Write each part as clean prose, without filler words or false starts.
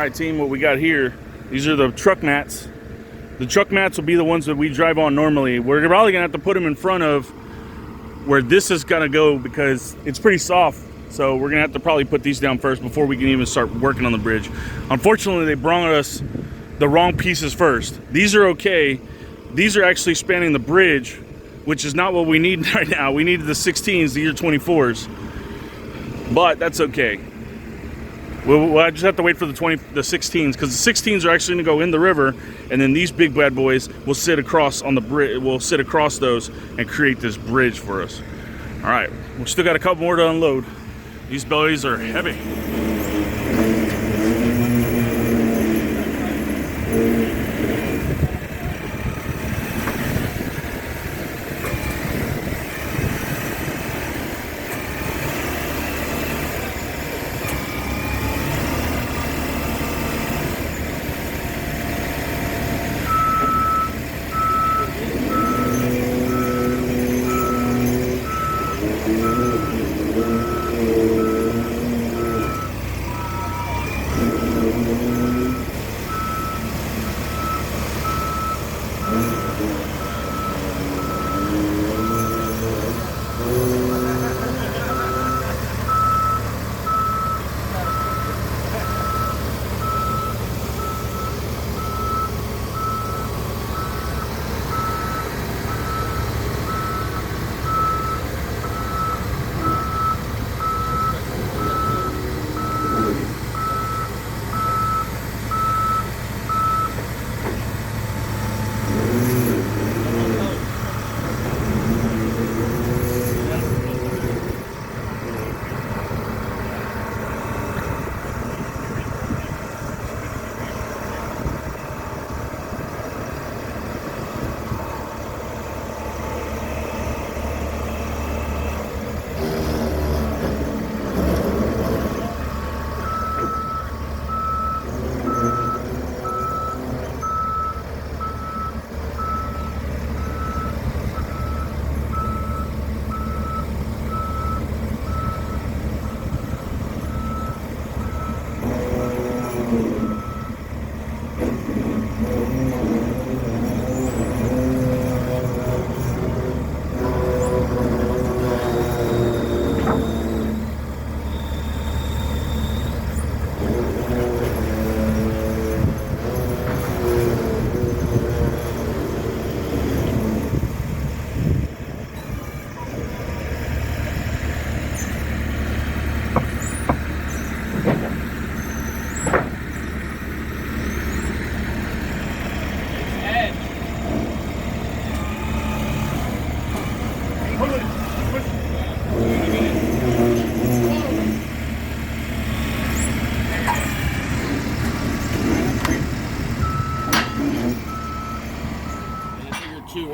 Alright team, what we got here, these are the truck mats. The truck mats will be the ones that we drive on normally. We're probably going to have to put them in front of where this is going to go because it's pretty soft. So we're going to have to probably put these down first before we can even start working on the bridge. Unfortunately, they brought us the wrong pieces first. These are okay. These are actually spanning the bridge, which is not what we need right now. We needed the 16s, the year 24s. But that's okay. We'll just have to wait for the 16s because the 16s are actually going to go in the river, and then these big bad boys will sit across on the bridge. We'll sit across those and create this bridge for us. All right, we still got a couple more to unload. These bellies are heavy.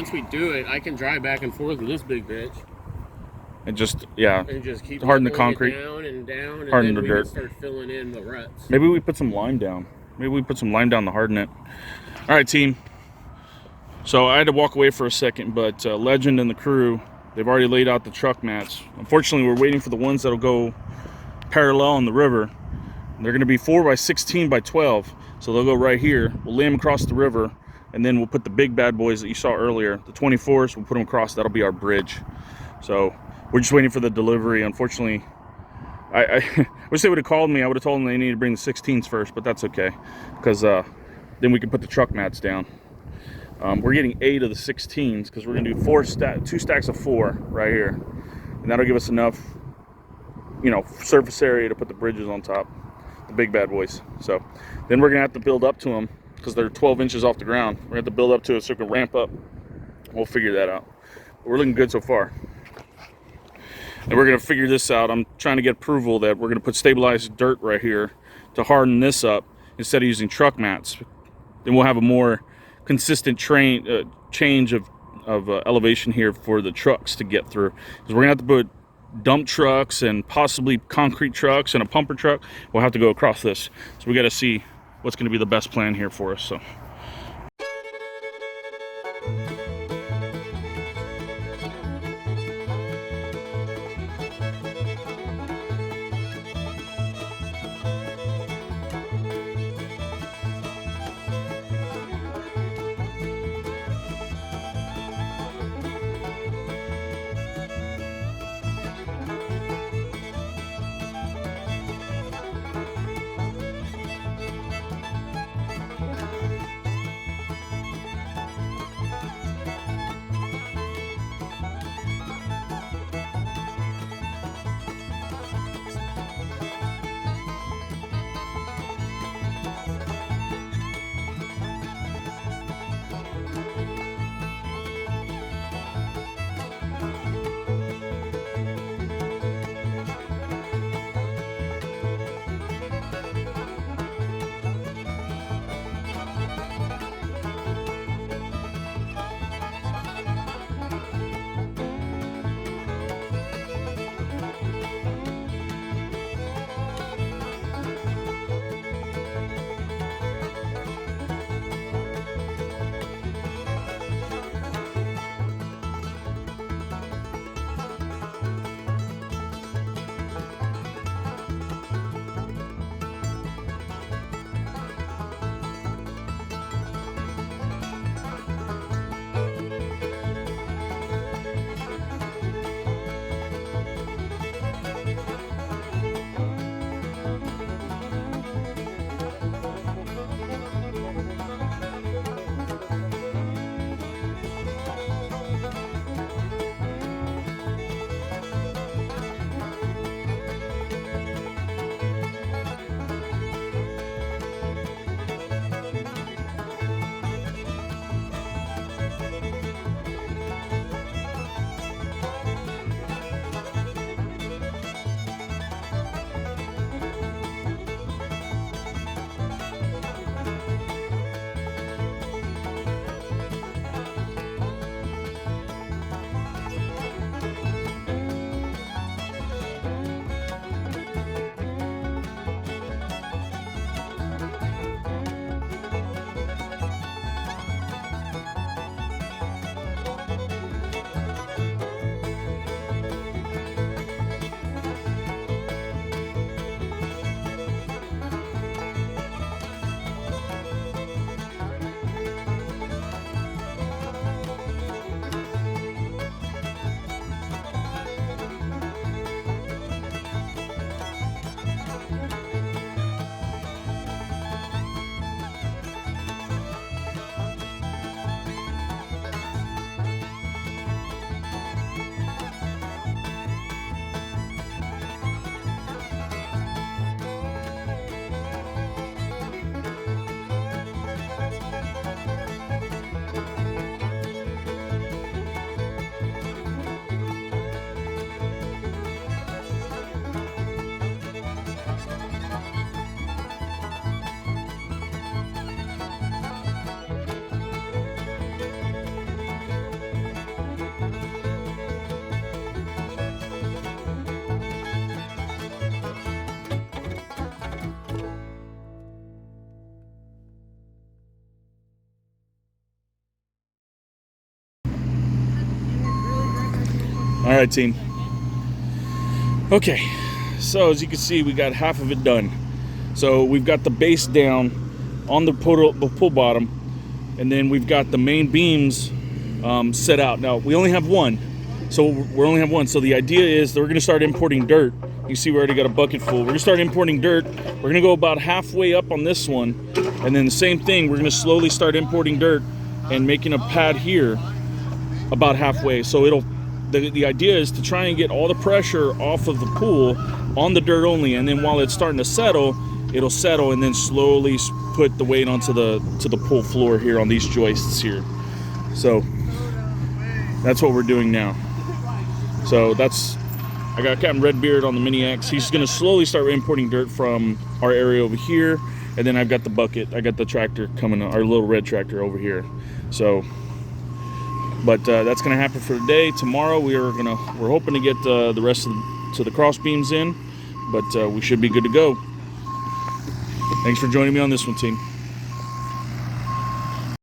once we do it, I can drive back and forth with this big bitch. And just, yeah, and just keep harden the concrete, down and down, and harden then the we dirt. can start filling in the ruts. Maybe we put some lime down. Maybe we put some lime down to harden it. All right, team. So I had to walk away for a second, but Legend and the crew, they've already laid out the truck mats. Unfortunately, we're waiting for the ones that'll go parallel on the river. They're going to be 4 by 16 by 12, so they'll go right here. We'll lay them across the river, and then we'll put the big bad boys that you saw earlier, the 24s. We'll put them across. That'll be our bridge. So we're just waiting for the delivery. Unfortunately, I wish they would have called me. I would have told them they needed to bring the 16s first, but that's okay, because then we can put the truck mats down. We're getting 8 of the 16s because we're going to do 2 stacks of 4 right here, and that'll give us enough, you know, surface area to put the bridges on top, the big bad boys. So then we're going to have to build up to them because they're 12 inches off the ground. We're going to have to build up to it so it can ramp up. We'll figure that out. But we're looking good so far. And we're going to figure this out. I'm trying to get approval that we're going to put stabilized dirt right here to harden this up instead of using truck mats. Then we'll have a more consistent change of elevation here for the trucks to get through. Because we're going to have to put dump trucks and possibly concrete trucks and a pumper truck. We'll have to go across this. So we got to see what's going to be the best plan here for us. So. All right, team. Okay, so as you can see, we got half of it done. So we've got the base down on the pool bottom, and then we've got the main beams set out. Now we only have one, so So the idea is that we're going to start importing dirt. You see, we already got a bucket full. We're going to start importing dirt. We're going to go about halfway up on this one, and then the same thing. We're going to slowly start importing dirt and making a pad here about halfway. So the idea is to try and get all the pressure off of the pool on the dirt only, and then while it's starting to settle, it'll settle, and then slowly put the weight onto the pool floor here on these joists here. So that's what we're doing now. So I got Captain Redbeard on the Mini X. He's going to slowly start importing dirt from our area over here, and then I've got the bucket. I got the tractor coming, our little red tractor over here. So, but that's going to happen for today. Tomorrow we're hoping to get the rest to the cross beams in, but we should be good to go. Thanks for joining me on this one, team.